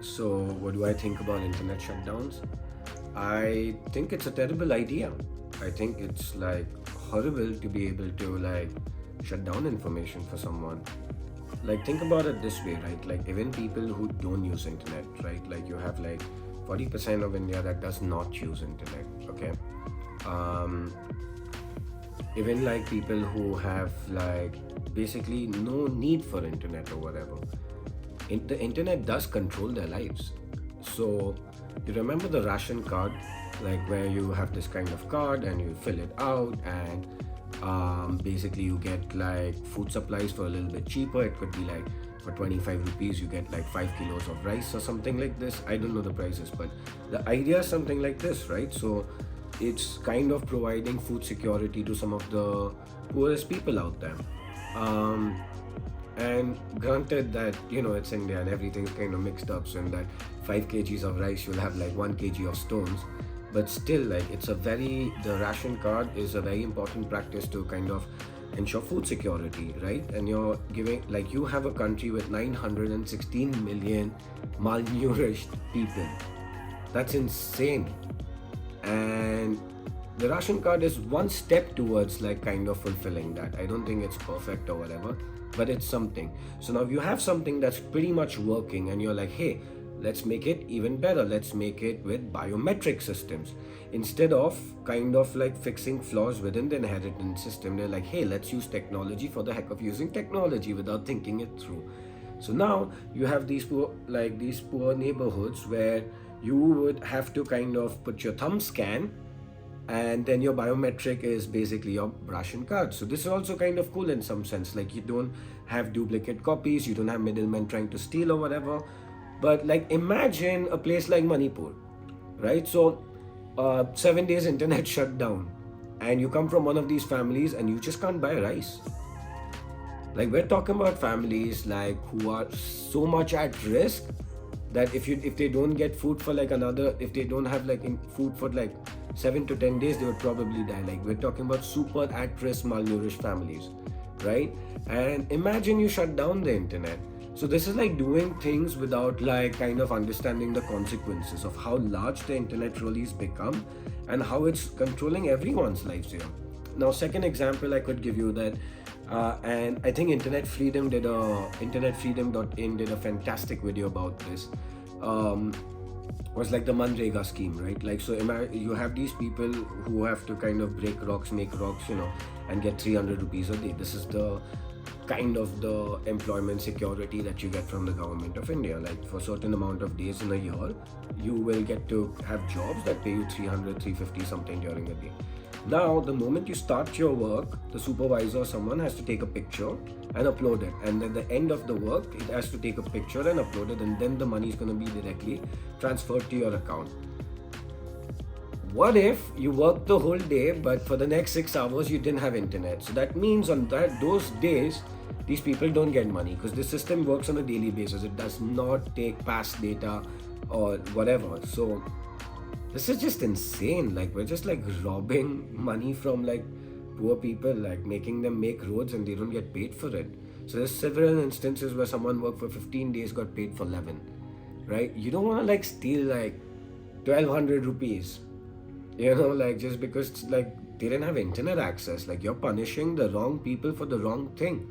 So, what do I think about internet shutdowns? I think it's a terrible idea. I think it's like horrible to be able to like shut down information for someone. Like think about it this way, right? Like even people who don't use internet, right? Like you have like 40% of India that does not use internet, okay? Um, Even like people who have like basically no need for internet or whatever, the internet does control their lives. So you remember the ration card, like where you have this kind of card and you fill it out, and basically you get like food supplies for a little bit cheaper. It could be like for 25 rupees you get like 5 kilos of rice or something like this. I don't know the prices, but the idea is something like this, right? So it's kind of providing food security to some of the poorest people out there. um, and granted that it's India and everything's kind of mixed up, so in that 5 kgs of rice you'll have like 1 kg of stones. But still, like the ration card is a very important practice to kind of ensure food security, right? And you're giving, like, you have a country with 916 million malnourished people. That's insane. And the ration card is one step towards like kind of fulfilling that. I don't think it's perfect or whatever, but it's something. So now you have something that's pretty much working, and you're like, hey, let's make it even better. Let's make it with biometric systems. Instead of kind of like fixing flaws within the inheritance system, they're like, hey, let's use technology for the heck of using technology without thinking it through. So now you have these poor neighborhoods where you would have to kind of put your thumb scan, and then your biometric is basically your ration card. So this is also kind of cool in some sense. Like you don't have duplicate copies, you don't have middlemen trying to steal or whatever. But like imagine a place like Manipur, right? So 7 days internet shut down, and you come from one of these families and you just can't buy rice. Like we're talking about families like who are so much at risk that if they don't get food for like if they don't have like food for like 7 to 10 days, they would probably die. Like we're talking about super at risk malnourished families, right? And imagine you shut down the internet. So this is like doing things without like kind of understanding the consequences of how large the internet really has become and how it's controlling everyone's lives here. Now, second example I could give you that, and I think internetfreedom.in did a fantastic video about this. Was like the Manrega scheme, right? Like, so you have these people who have to kind of break rocks, make rocks, and get 300 rupees a day. This is the kind of the employment security that you get from the government of India. Like for a certain amount of days in a year, you will get to have jobs that pay you 300, 350 something during the day. Now, the moment you start your work, the supervisor or someone has to take a picture and upload it. And at the end of the work, it has to take a picture and upload it, and then the money is going to be directly transferred to your account. What if you worked the whole day, but for the next 6 hours you didn't have internet? So that means on those days, these people don't get money because the system works on a daily basis. It does not take past data or whatever. So this is just insane. Like we're just like robbing money from like poor people, like making them make roads and they don't get paid for it. So there's several instances where someone worked for 15 days, got paid for 11, right? You don't want to like steal like 1200 rupees, like just because like they didn't have internet access. Like you're punishing the wrong people for the wrong thing.